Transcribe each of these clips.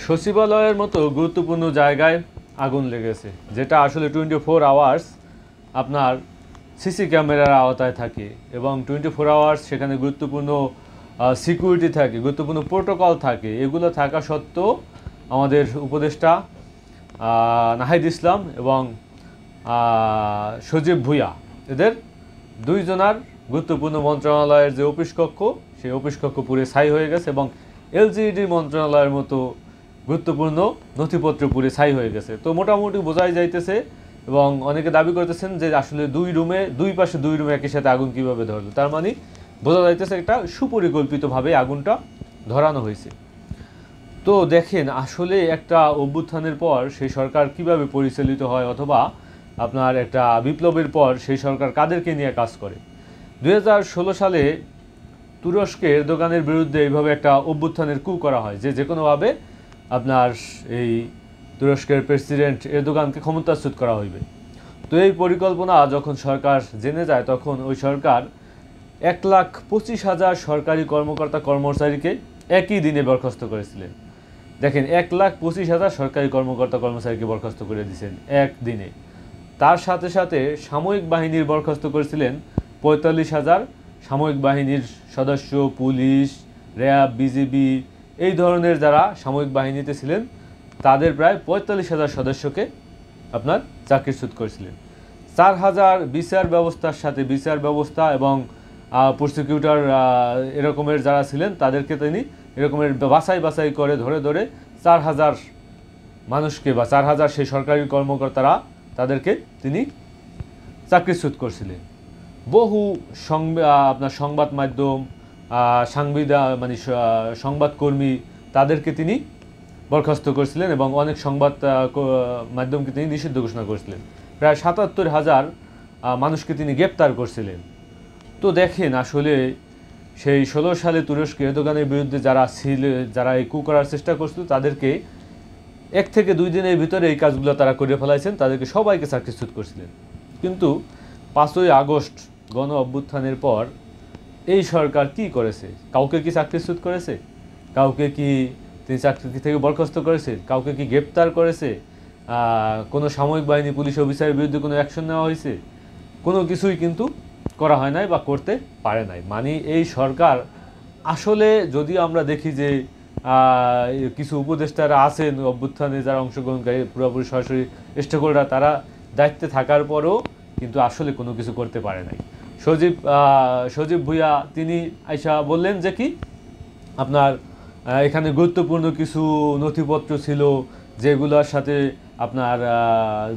সচিবালয়ের মতো গুরুত্বপূর্ণ জায়গায় আগুন লেগেছে, যেটা আসলে 24 আওয়ার্স আপনার সিসি ক্যামেরার আওতায় থাকে এবং 24 আওয়ার্স সেখানে গুরুত্বপূর্ণ সিকিউরিটি থাকে, গুরুত্বপূর্ণ প্রোটোকল থাকে। এগুলো থাকা সত্ত্বেও আমাদের উপদেষ্টা নাহিদ ইসলাম এবং সজীব ভুঁইয়া এদের দুইজনার গুরুত্বপূর্ণ মন্ত্রণালয়ের যে অফিস কক্ষ, সেই অফিস কক্ষ পুরে ছাই হয়ে গেছে এবং এলজিইডি মন্ত্রণালয়ের মতো গুরুত্বপূর্ণ নথিপত্র পুরে ছাই হয়ে গেছে। তো মোটামুটি বোঝাই যাইতেছে এবং অনেকে দাবি করতেছেন যে আসলে দুই পাশে দুই রুমে একই সাথে আগুন কীভাবে ধরলো। তার মানে বোঝা যাইতেছে একটা সুপরিকল্পিতভাবে আগুনটা ধরানো হয়েছে। তো দেখেন আসলে একটা অভ্যুত্থানের পর সেই সরকার কিভাবে পরিচালিত হয়, অথবা আপনার একটা বিপ্লবের পর সেই সরকার কাদেরকে নিয়ে কাজ করে। 2016 সালে তুরস্কে এরদোগানের বিরুদ্ধে এইভাবে একটা অভ্যুত্থানের কু করা হয় যে কোনোভাবে আপনার এই তুরস্কের প্রেসিডেন্ট এরদোগানকে ক্ষমতাচ্যুত করা হইবে। তো এই পরিকল্পনা যখন সরকার জেনে যায়, তখন ওই সরকার 1,25,000 সরকারি কর্মকর্তা কর্মচারীকে একই দিনে বরখাস্ত করেছিলেন। দেখেন 1,25,000 সরকারি কর্মকর্তা কর্মচারীকে বরখাস্ত করে দিয়েছেন একদিনে। তার সাথে সাথে সামরিক বাহিনীর বরখাস্ত করেছিলেন 45,000 সামরিক বাহিনীর সদস্য, পুলিশ, র্যাব, বিজিবি এই ধরনের যারা সামরিক বাহিনীতে ছিলেন তাদের প্রায় 45,000 সদস্যকে আপনার চাকরিচ্যুত করেছিলেন। 4,000 বিচার ব্যবস্থার সাথে বিচার ব্যবস্থা এবং প্রসিকিউটর এরকমের যারা ছিলেন তাদেরকে তিনি এরকমের বাছাই করে ধরে 4,000 মানুষকে বা 4,000 সেই সরকারি কর্মকর্তারা তাদেরকে তিনি চাকরিচ্যুত করছিলেন। বহু আপনার সংবাদ মাধ্যম, সংবাদকর্মী তাদেরকে তিনি বরখাস্ত করেছিলেন এবং অনেক সংবাদ মাধ্যমকে তিনি নিষিদ্ধ ঘোষণা করেছিলেন। প্রায় 77,000 মানুষকে তিনি গ্রেপ্তার করছিলেন। তো দেখেন আসলে সেই 16 সালে তুরস্ক এরদোগানের বিরুদ্ধে যারা এই কু করার চেষ্টা করছিল তাদেরকে 1 থেকে 2 দিনের ভিতরে এই কাজগুলো তারা করে ফেলাইছেন, তাদেরকে সবাইকে চাকরিচ্যুত করছিলেন। কিন্তু 5ই আগস্ট গণ অভ্যুত্থানের পর এই সরকার কি করেছে? কাউকে কি চাকরিচ্যুত করেছে? কাউকে কি তিনি চাকরি থেকে বরখাস্ত করেছে? কাউকে কি গ্রেপ্তার করেছে? কোনো সামরিক বাহিনী পুলিশ অফিসারের বিরুদ্ধে কোনো অ্যাকশন নেওয়া হয়েছে? কোনো কিছুই কিন্তু করা হয় নাই বা করতে পারে নাই। মানে এই সরকার আসলে যদি আমরা দেখি যে কিছু উপদেষ্টারা আছেন অভ্যুত্থানে যারা অংশগ্রহণকারী পুরোপুরি সরাসরি স্টেকহোল্ডাররা, তারা দায়িত্বে থাকার পরও কিন্তু আসলে কোনো কিছু করতে পারে নাই। সজীব ভুঁইয়া তিনি আইসা বললেন যে কি আপনার এখানে গুরুত্বপূর্ণ কিছু নথিপত্র ছিল যেগুলোর সাথে আপনার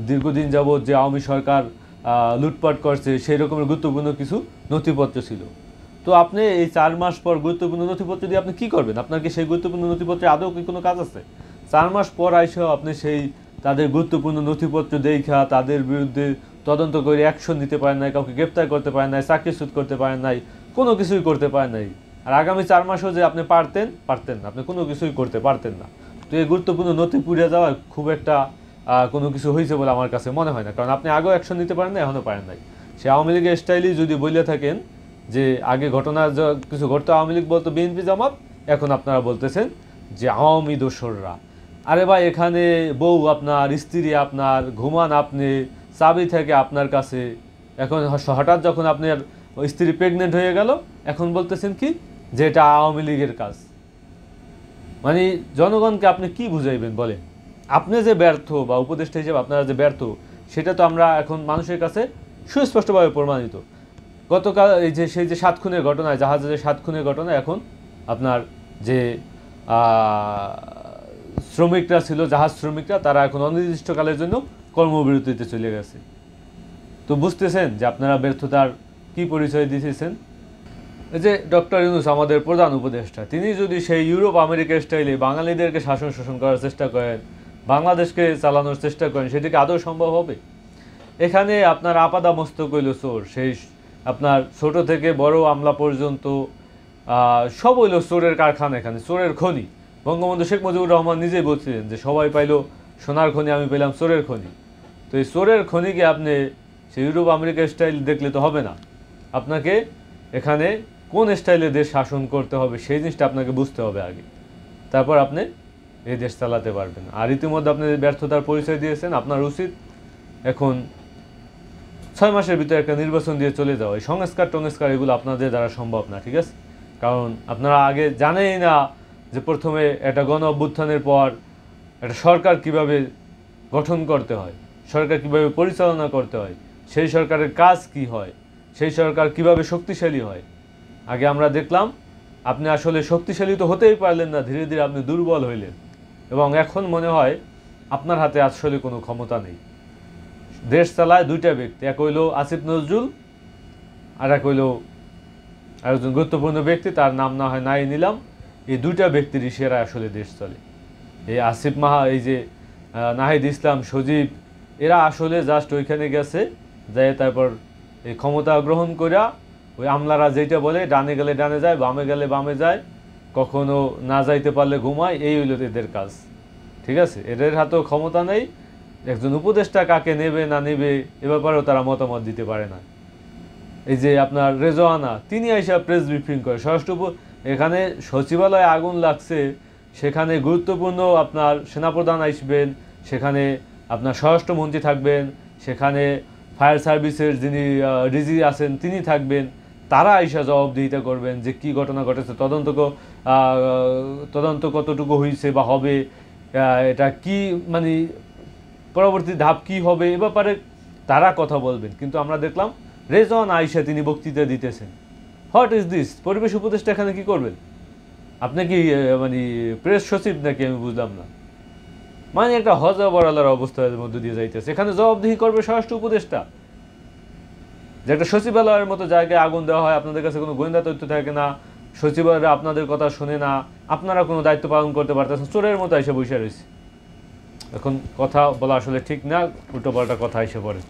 দীর্ঘদিন যাবৎ যে আওয়ামী সরকার লুটপাট করছে সেই রকমের গুরুত্বপূর্ণ কিছু নথিপত্র ছিল। তো আপনি এই 4 মাস পর গুরুত্বপূর্ণ নথিপত্র দিয়ে আপনি কী করবেন? আপনার কি সেই গুরুত্বপূর্ণ নথিপত্রে আদৌ কি কোনো কাজ আছে? 4 মাস পর আইসেও আপনি সেই তাদের গুরুত্বপূর্ণ নথিপত্র দেখা তাদের বিরুদ্ধে তদন্ত করে অ্যাকশন নিতে পারেন নাই, কাউকে গ্রেপ্তার করতে পারেন নাই, চাকরিচ্যুত করতে পারেন নাই, কোনো কিছুই করতে পারেন নাই। আর আগামী 4 মাসও যে আপনি পারতেন না, আপনি কোনো কিছুই করতে পারতেন না। তো এই গুরুত্বপূর্ণ নথি পুড়ে যাওয়া খুব একটা কোনো কিছু হয়েছে বলে আমার কাছে মনে হয় না, কারণ আপনি আগেও অ্যাকশন নিতে পারেন না, এখনও পারেন নাই। সে আওয়ামী লীগের স্টাইলই যদি বলে থাকেন যে আগে ঘটনা কিছু ঘটতো, আওয়ামী লীগ বলতো বিএনপি জামাত, এখন আপনারা বলতেছেন যে আওয়ামী দোসররা। আরে ভাই, এখানে বউ আপনার, স্ত্রী আপনার, ঘুমান আপনি, চাবি থেকে আপনার কাছে। এখন হঠাৎ যখন আপনার স্ত্রী প্রেগনেন্ট হয়ে গেল, এখন বলতেছেন কি যে এটা আওয়ামী লীগের কাজ। মানে জনগণকে আপনি কি বুঝাইবেন বলেন? আপনি যে ব্যর্থ বা উপদেষ্টা হিসেবে আপনারা যে ব্যর্থ, সেটা তো আমরা এখন মানুষের কাছে সুস্পষ্টভাবে প্রমাণিত। গতকাল এই যে সেই যে 7 খুনের ঘটনায়, জাহাজের 7 খুনের ঘটনা, এখন আপনার যে শ্রমিকরা ছিল, জাহাজ শ্রমিকরা, তারা এখন অনির্দিষ্টকালের জন্য কর্মবিরতিতে চলে গেছে। তো বুঝতেছেন যে আপনারা ব্যর্থতার কি পরিচয় দিতেছেন। এই যে ডক্টর ইউনূস আমাদের প্রধান উপদেষ্টা, তিনি যদি সেই ইউরোপ আমেরিকার স্টাইলে বাঙালিদেরকে শাসন করার চেষ্টা করেন, বাংলাদেশকে চালানোর চেষ্টা করেন, সেটিকে আদৌ সম্ভব হবে? এখানে আপনার আপাদা মস্তক হইল চোর, সেই আপনার ছোট থেকে বড় আমলা পর্যন্ত সব হইল চোরের কারখানা, এখানে চোরের খনি। বঙ্গবন্ধু শেখ মুজিবুর রহমান নিজেই বলছিলেন যে সবাই পাইল সোনার খনি, আমি পেলাম চোরের খনি। তো এই চোরের খনিকে আপনি সেই ইউরোপ আমেরিকার স্টাইল দেখলে তো হবে না। আপনাকে এখানে কোন স্টাইলে দেশ শাসন করতে হবে সেই জিনিসটা আপনাকে বুঝতে হবে আগে, তারপর আপনি এই দেশ চালাতে পারবেন। আর ইতিমধ্যে আপনি ব্যর্থতার পরিচয় দিয়েছেন, আপনার উচিত এখন 6 মাসের ভিতরে একটা নির্বাচন দিয়ে চলে যাওয়া। এই সংস্কার এগুলো আপনাদের দ্বারা সম্ভব না, ঠিক আছে? কারণ আপনারা আগে জানেই না যে প্রথমে একটা গণ অভ্যুত্থানের পর একটা সরকার কিভাবে গঠন করতে হয়, সরকার কিভাবে পরিচালনা করতে হয়, সেই সরকারের কাজ কি হয়, সেই সরকার কিভাবে শক্তিশালী হয়। আগে আমরা দেখলাম আপনি আসলে শক্তিশালী তো হতেই পারলেন না, ধীরে ধীরে আপনি দুর্বল হইলেন এবং এখন মনে হয় আপনার হাতে আসলে কোনো ক্ষমতা নেই। দেশ চালায় দুইটা ব্যক্তি, এক হইল আসিফ নজরুল আর এক হইল একজন গুরুত্বপূর্ণ ব্যক্তি, তার নাম না হয় নাই নিলাম। এই দুইটা ব্যক্তির ইশারায় আসলে দেশ চলে। এই আসিফ এই যে নাহিদ ইসলাম, সজীব, এরা আসলে জাস্ট ওইখানে গেছে, যাই তারপর এই ক্ষমতা গ্রহণ করিয়া ওই আমলারা যেটা বলে ডানে গেলে ডানে যায়, বামে গেলে বামে যায়, কখনো না যাইতে পারলে ঘুমায়, এই হইল এদের কাজ, ঠিক আছে? এদের হাতেও ক্ষমতা নেই, একজন উপদেষ্টা কাকে নেবে না নেবে এ ব্যাপারেও তারা মতামত দিতে পারে না। এই যে আপনার রেজওয়ানা, তিনি আইসা প্রেস ব্রিফিং করে স্বরাষ্ট্র, এখানে সচিবালয়ে আগুন লাগছে, সেখানে গুরুত্বপূর্ণ আপনার সেনাপ্রধান আসবেন, সেখানে আপনার স্বরাষ্ট্রমন্ত্রী থাকবেন, সেখানে ফায়ার সার্ভিসের যিনি ডিজি আছেন তিনি থাকবেন, তারা আইসা জবাবদিহিতা করবেন যে কি ঘটনা ঘটেছে, তদন্ত কতটুকু হয়েছে বা হবে, এটা কি মানে পরবর্তী ধাপ কি হবে এ ব্যাপারে তারা কথা বলবেন। কিন্তু আমরা দেখলাম রেজওয়ানা আইসা তিনি বক্তৃতা দিতেছেন। What is this? পরিবেশ উপদেষ্টা এখানে কি করবেন? আপনি কি মানে প্রেস সচিব নাকি? আমি বুঝলাম না। মানে একটা হজবরালার অবস্থার মধ্যে দিয়ে যাইতেছে। এখানে জবাবদিহি করবে স্বরাষ্ট্র উপদেষ্টা। যে একটা সচিবালয়ের মতো জায়গায় আগুন দেওয়া হয়, আপনাদের কাছে কোনো গোয়েন্দা তথ্য থাকে না, সচিবালয়রা আপনাদের কথা শুনে না, আপনারা কোনো দায়িত্ব পালন করতে পারতেছেন, চোরের মতো এসে বসে রয়েছে। এখন কথা বলা আসলে ঠিক না, উল্টো পাল্টা কথা এসে পড়ে।